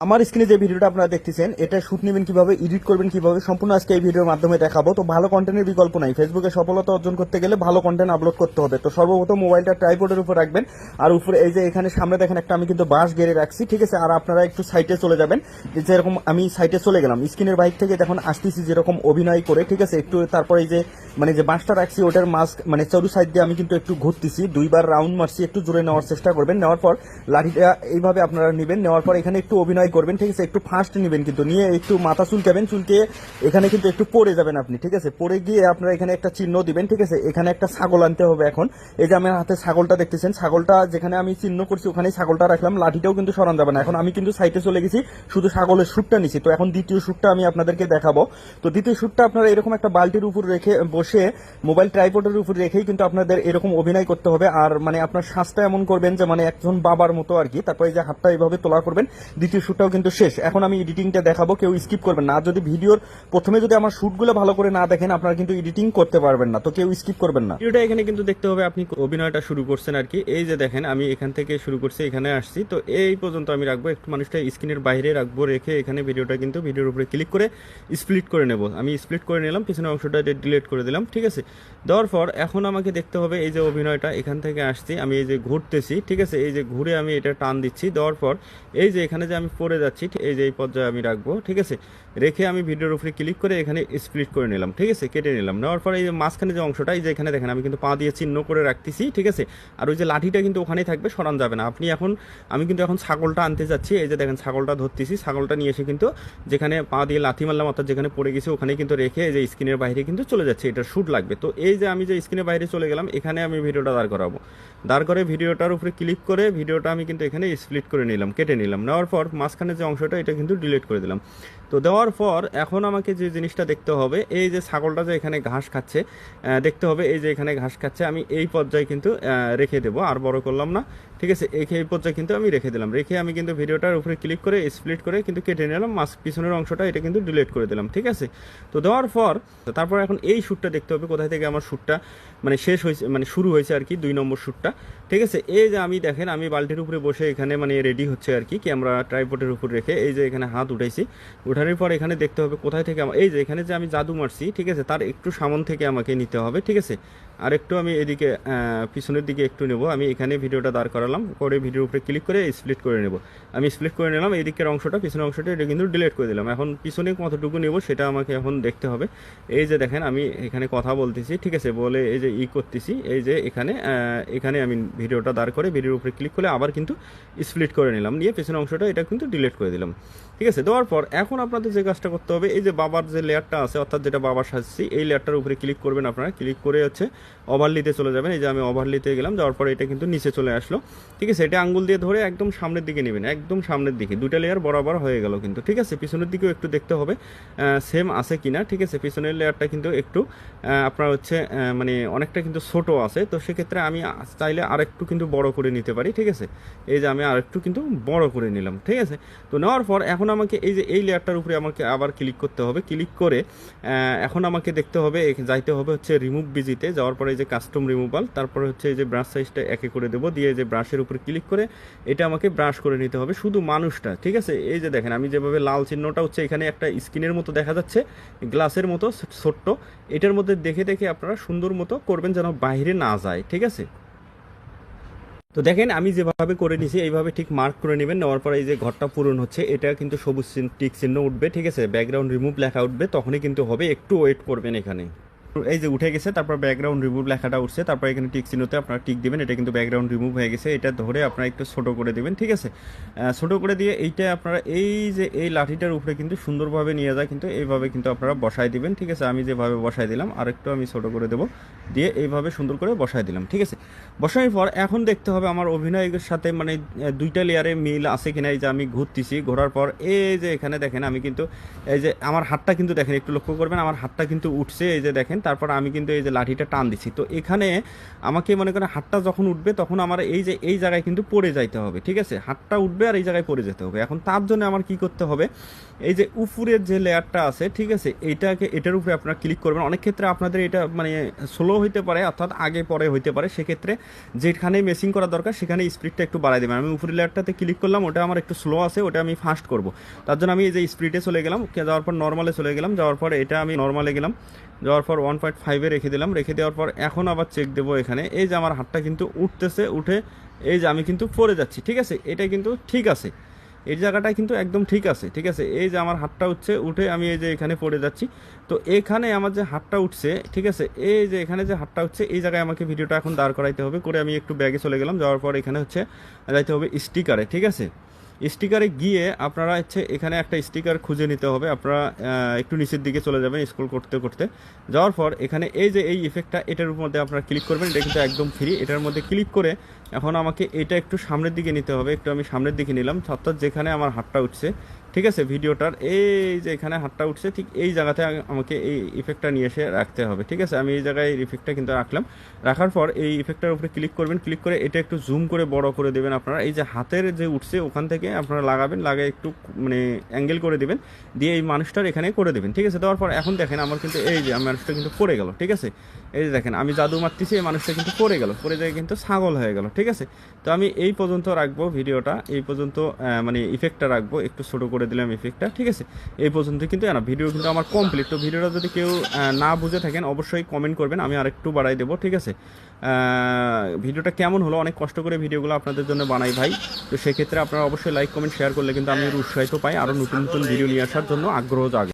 আমার স্ক্রিনে যে ভিডিওটা আপনারা দেখতেছেন এটা শুট নেবেন কিভাবে, এডিট করবেন কিভাবে, সম্পূর্ণ আজকে এই ভিডিওর মাধ্যমে দেখাবো। তো ভালো কন্টেন্টের বিকল্প নাই। ফেসবুকে সফলতা অর্জন করতে গেলে ভালো কন্টেন্ট আপলোড করতে হবে। তো সর্বপ্রথম মোবাইলটা ট্রাইপডের উপর রাখবেন, আর উপরে এই যে এখানে সামনে দেখেন একটা আমি কিন্তু বাঁশ গেড়ে রাখছি, ঠিক আছে। আর আপনারা একটু সাইটে চলে যাবেন, যেরকম আমি সাইটে চলে গেলাম, স্ক্রিনের বাইক থেকে দেখুন আসতেছি যেরকম অভিনয় করে, ঠিক আছে। একটু তারপরে এই যে যে বাঁশটা রাখছি ওটার মাস্ক চরু সাইড দিয়ে আমি কিন্তু একটু ঘুরতেছি, দুইবার রাউন্ড মারছি, একটু জোরে নেওয়ার চেষ্টা করবেন। নেওয়ার পর লাঠিটা এইভাবে আপনারা নেবেন, নেওয়ার পর এখানে একটু অভিনয় করবেন, ঠিক আছে। একটু ফাস্ট নেবেন কিন্তু, নিয়ে একটু মাথা চুলকাবেন, চুলকে এখানে কিন্তু একটু পড়ে যাবেন আপনি, ঠিক আছে। পড়ে গিয়ে আপনারা এখানে একটা চিহ্ন দিবেন, ঠিক আছে। এখানে একটা ছাগল আনতে হবে। এখন এই যে আমার হাতে ছাগলটা দেখতেছেন, ছাগলটা যেখানে আমি চিহ্ন করছি ওখানেই ছাগলটা রাখলাম, লাঠিটাও কিন্তু সরান যাবে না। এখন আমি কিন্তু সাইটে চলে গেছি, শুধু ছাগলের শুটটা নিছি। তো এখন দ্বিতীয় শুটটা আমি আপনাদেরকে দেখাবো। তো দ্বিতীয় শুটটা আপনারা এরকম একটা বালতির উপর রেখে বসে মোবাইল ট্রাইপডের উপর রেখেই কিন্তু আপনাদের এরকম অভিনয় করতে হবে। আর আপনার শ্বাসটা এমন করবেন যে একজন বাবার মতো আর কি। তারপরে যে হাতটা এইভাবে তোলা করবেন। দ্বিতীয় শুটটাও কিন্তু শেষ। এখন আমি এডিটিংটা দেখাবো, কেউ স্কিপ করবেন না। আর যদি ভিডিওর প্রথমে যদি আমার শুটগুলো ভালো করে না দেখেন, আপনারা কিন্তু এডিটিং করতে পারবেন না। তো কেউ স্কিপ করবেন না। ভিডিওটা এখানে কিন্তু দেখতে হবে আপনি অভিনয়টা শুরু করছেন আর কি। এই যে দেখেন আমি এখান থেকে শুরু করছি, এখানে আসছি। তো এই পর্যন্ত আমি রাখবো, একটু মানুষটা স্ক্রিনের বাইরে রাখবো, রেখে এখানে ভিডিওটা কিন্তু ভিডিওর উপরে ক্লিক করে স্প্লিট করে নেব। আমি স্প্লিট করে নিলাম, পিছনের অংশটা ডিলিট করে দিলাম, ঠিক আছে। দেওয়ার পর এখন আমাকে দেখতে হবে এই যে অভিনয়টা, এখান থেকে আসছি আমি, এই যে ঘুরতেছি, ঠিক আছে। এই যে ঘুরে আমি এটা টান দিচ্ছি, দেওয়ার পর এই যে এখানে যে আমি পড়ে যাচ্ছি, এই যে এই পর্যায়ে আমি রাখবো, ঠিক আছে। রেখে আমি ভিডিওর উপরে ক্লিক করে এখানে স্প্লিট করে নিলাম, ঠিক আছে, কেটে নিলাম। নেওয়ার পর এই যে মাঝখানে যে অংশটা, এই যে এখানে দেখেন আমি কিন্তু পা দিয়ে চিহ্ন করে রাখতেছি, ঠিক আছে। আর ওই যে লাঠিটা কিন্তু ওখানেই থাকবে, সরান যাবে না। আমি কিন্তু এখন ছাগলটা আনতে যাচ্ছি, এই যে দেখেন ছাগলটা ধরতেছি, ছাগলটা নিয়ে এসে কিন্তু যেখানে পা দিয়ে লাথি মারলাম অর্থাৎ যেখানে পড়ে গেছে ওখানে কিন্তু রেখে এই যে স্ক্রিনের বাইরে কিন্তু চলে যাচ্ছে, এটা শুট লাগবে। তো এই যে আমি যে স্ক্রিনের বাইরে চলে গেলাম, এখানে আমি ভিডিওটা দাঁড় করাবো। দাঁড় করে ভিডিওটার উপরে ক্লিক করে ভিডিওটা আমি কিন্তু এখানে স্প্লিট করে নিলাম, কেটে নিলাম। নেওয়ার পর মাঝখানে যে অংশটা এটা কিন্তু ডিলিট করে দিলাম। তো দেওয়ার পর এখন আমাকে যে জিনিসটা দেখতে হবে, এই যে ছাগলটা যে এখানে ঘাস খাচ্ছে, দেখতে হবে এই যে এখানে ঘাস খাচ্ছে, আমি এই পর্যায়ে কিন্তু রেখে দেবো, আর বড় করলাম না, ঠিক আছে। এই পর্যায়ে কিন্তু আমি রেখে দিলাম। রেখে আমি কিন্তু ভিডিওটার উপরে ক্লিক করে স্প্লিট করে কিন্তু কেটে নিলাম, পিছনের অংশটা এটা কিন্তু ডিলিট করে দিলাম, ঠিক আছে। তো দেওয়ার পর তারপর এখন এই শ্যুটটা দেখতে হবে কোথায় থেকে আমার শ্যুটটা শেষ হয়েছে, শুরু হয়েছে আর কি, 2 নম্বর শ্যুটটা, ঠিক আছে। এই যে আমি দেখেন আমি বালতির উপরে বসে এখানে রেডি হচ্ছে আর কি, ক্যামেরা ট্রাইপডের উপর রেখে এই যে এখানে হাত উঠাইছি। উঠানোর পর এখানে দেখতে হবে কোথায় থেকে এই যে এখানে যে আমি জাদু মারছি, ঠিক আছে, তার একটু সামন থেকে আমাকে নিতে হবে, ঠিক আছে। আর একটু আমি এদিকে পিছনের দিকে একটু নেব। আমি এখানে ভিডিওটা দাঁড় করালাম, করে ভিডিওর উপরে ক্লিক করে স্প্লিট করে নেব। আমি স্প্লিট করে নিলাম, এই দিকের অংশটা, পিছনের অংশটা এটা কিন্তু ডিলিট করে দিলাম। এখন পিছনে কতটুকু নেব সেটা আমাকে এখন দেখতে হবে। এই যে দেখেন আমি এখানে কথা বলতেছি, ঠিক আছে, বলে এই যে করতেছি, এই যে এখানে আমি ভিডিওটা দাঁড় করে ভিডিওর উপরে ক্লিক করে আবার কিন্তু স্প্লিট করে নিলাম, নিয়ে পিছনের অংশটা এটা কিন্তু ডিলিট করে দিলাম, ঠিক আছে। দেওয়ার পর এখন আপনাদের যে কাজটা করতে হবে, এই যে বাবার যে লেয়ারটা আছে অর্থাৎ যেটা বাবার সাজছি, এই লেয়ারটার উপরে ক্লিক করবেন আপনারা। ক্লিক করে ওভারলিতে চলে যাবেন। এই যে আমি ওভারলিতে গেলাম, যাওয়ার পর এটা কিন্তু নিচে চলে আসলো, ঠিক আছে। এটা আঙ্গুল দিয়ে ধরে একদম সামনের দিকে নেবেন, একদম সামনের দিকে, 2টা লেয়ার বরাবর হয়ে গেল কিন্তু, ঠিক আছে। পিছনের দিকেও একটু দেখতে হবে সেম আছে কিনা, ঠিক আছে। পিছনের লেয়ারটা কিন্তু একটু আপনার অনেকটা কিন্তু ছোট আছে, তো সেক্ষেত্রে আমি চাইলে আরেকটু কিন্তু বড় করে নিতে পারি, ঠিক আছে। এই যে আমি আরেকটু কিন্তু বড় করে নিলাম, ঠিক আছে। তো নেওয়ার পর এখন আমাকে এই যে এই লেয়ারটার উপরে আমাকে আবার ক্লিক করতে হবে। ক্লিক করে এখন আমাকে দেখতে হবে, যাইতে হবে রিমুভ বিজিতে। যাওয়ার পরে এই যে কাস্টম রিমুভাল, তারপরে এই যে ব্রাশ সাইজটা একে করে দেবো, দিয়ে এই যে ব্রাশের উপরে ক্লিক করে এটা আমাকে ব্রাশ করে নিতে হবে শুধু মানুষটা, ঠিক আছে। এই যে দেখেন আমি যেভাবে লাল চিহ্নটা এখানে একটা স্কিনের মতো দেখা যাচ্ছে, গ্লাসের মতো ছোট্ট, এটার মধ্যে দেখে দেখে আপনারা সুন্দর মতো করবেন যেন বাইরে না যায়, ঠিক আছে। তো দেখেন আমি যেভাবে করে নিছি এইভাবে ঠিক মার্ক করে নেবেন। নেওয়ার পরে এই যে ঘরটা পূরণ হচ্ছে, এটা কিন্তু সবুজ টিক চিহ্ন উঠবে, ঠিক আছে। ব্যাকগ্রাউন্ড রিমুভ লেখা উঠবে, তখনই কিন্তু হবে, একটু ওয়েট করবেন এখানে। এই যে উঠে গেছে, তারপর ব্যাকগ্রাউন্ড রিমুভ লেখাটা উঠছে, তারপর এখানে টিক চিহ্নতে আপনারা টিক দিবেন, এটা কিন্তু ব্যাকগ্রাউন্ড রিমুভ হয়ে গেছে। এটা ধরে আপনারা একটু ছোট করে দিবেন, ঠিক আছে। ছোট করে দিয়ে এইটা আপনারা এই যে এই লাঠিটার উপরে কিন্তু সুন্দরভাবে নিয়ে যায়, কিন্তু এইভাবে কিন্তু আপনারা বসায় দিবেন, ঠিক আছে। আমি যেভাবে বসায় দিলাম আর একটু আমি ছোট করে দেবো, দিয়ে এইভাবে সুন্দর করে বসায় দিলাম, ঠিক আছে। বসানোর পর এখন দেখতে হবে আমার অভিনয়ের সাথে 2টা লেয়ারে মিল আছে কিনা। এই যে আমি ঘুরতেছি, ঘোরার পর এই যে এখানে দেখেন আমি কিন্তু এই যে আমার হাতটা কিন্তু দেখেন, একটু লক্ষ্য করবেন, আমার হাতটা কিন্তু উঠছে, এই যে দেখেন। তারপর আমি কিন্তু এই যে লাঠিটা টান দিচ্ছি, তো এখানে আমাকে মনে করেন হাতটা যখন উঠবে তখন আমার এই জায়গায় কিন্তু পড়ে যাইতে হবে, ঠিক আছে। হাতটা উঠবে আর এই জায়গায় পড়ে যেতে হবে। এখন তার জন্য আমার কি করতে হবে, এই যে উপরের যে লেয়ারটা আছে, ঠিক আছে, এটার উপরে আপনারা ক্লিক করবেন। অনেক ক্ষেত্রে আপনাদের এটা স্লো হইতে পারে, অর্থাৎ আগে পরে হইতে পারে। সেক্ষেত্রে যেখানে মেসিং করা দরকার সেখানে স্পিডটা একটু বাড়াই দেবেন। আমি উপরের লেয়ারটাতে ক্লিক করলাম, ওটা আমার একটু স্লো আছে, ওটা আমি ফাস্ট করব। তার জন্য আমি এই যে স্পিডে চলে গেলাম, যাওয়ার পর নর্মালে চলে গেলাম, যাওয়ার পর এটা আমি নর্মালে গেলাম, যাওয়ার পর 1.5-এ রেখে দিলাম। রেখে দেওয়ার পর এখন আবার চেক দেবো এখানে, এই যে আমার হাতটা কিন্তু উঠতেছে, উঠে এই যে আমি কিন্তু পড়ে যাচ্ছি, ঠিক আছে, এটা কিন্তু ঠিক আছে, এই জায়গাটায় কিন্তু একদম ঠিক আছে, ঠিক আছে। এই যে আমার হাতটা উঠছে, উঠে আমি এই যে এখানে পড়ে যাচ্ছি। তো এখানে আমার যে হাতটা উঠছে, ঠিক আছে, এই যে এখানে যে হাতটা উঠছে, এই জায়গায় আমাকে ভিডিওটা এখন দাঁড় করাইতে হবে। করে আমি একটু ব্যাগে চলে গেলাম, যাওয়ার পর এখানে হচ্ছে যাইতে হবে স্টিকারে, ঠিক আছে। স্টিকারে গিয়ে আপনারা হচ্ছে এখানে একটা স্টিকার খুঁজে নিতে হবে। আপনারা একটু নিচের দিকে চলে যাবেন স্ক্রল করতে করতে, যাওয়ার পর এখানে এই যে এই ইফেক্টটা, এটার মধ্যে আপনারা ক্লিক করবেন। এটা কিন্তু একদম ফ্রি। এটার মধ্যে ক্লিক করে এখন আমাকে এটা একটু সামনের দিকে নিতে হবে। একটু আমি সামনের দিকে নিলাম, অর্থাৎ যেখানে আমার হাতটা উঠছে, ঠিক আছে, ভিডিওটার এই যে এখানে হাতটা উঠছে, ঠিক এই জায়গাতে আমাকে এই ইফেক্টটা নিয়ে এসে রাখতে হবে, ঠিক আছে। আমি এই জায়গায় এই ইফেক্টটা কিন্তু রাখলাম। রাখার পর এই ইফেক্টটার উপরে ক্লিক করবেন, ক্লিক করে এটা একটু জুম করে বড় করে দেবেন। আপনারা এই যে হাতের যে উঠছে ওখান থেকে আপনারা লাগাবেন, লাগিয়ে একটু মানে অ্যাঙ্গেল করে দেবেন, দিয়ে এই মানুষটার এখানে করে দেবেন, ঠিক আছে। দেওয়ার পর এখন দেখেন আমার কিন্তু এই যে মানুষটা কিন্তু পড়ে গেল, ঠিক আছে। এই যে দেখেন আমি জাদু মারতেছি, এই মানুষটা কিন্তু পড়ে গেল, পড়ে যায় কিন্তু ছাগল হয়ে গেল, ঠিক আছে। তো আমি এই পর্যন্ত রাখবো ভিডিওটা, এই পর্যন্ত মানে ইফেক্টটা রাখবো, একটু ছোট করে দিলাম ইফেক্টটা, ঠিক আছে। এই পর্যন্ত কিন্তু না, ভিডিও কিন্তু আমার কমপ্লিট। তো ভিডিওটা যদি কেউ না বুঝে থাকেন অবশ্যই কমেন্ট করবেন, আমি আরেকটু বাড়াই দেবো, ঠিক আছে। ভিডিওটা কেমন হলো, অনেক কষ্ট করে ভিডিওগুলো আপনাদের জন্য বানাই ভাই। তো সেক্ষেত্রে আপনারা অবশ্যই লাইক কমেন্ট শেয়ার করলে কিন্তু আমি উৎসাহিত পাই আরও নতুন নতুন ভিডিও নিয়ে আসার জন্য, আগ্রহ জাগে।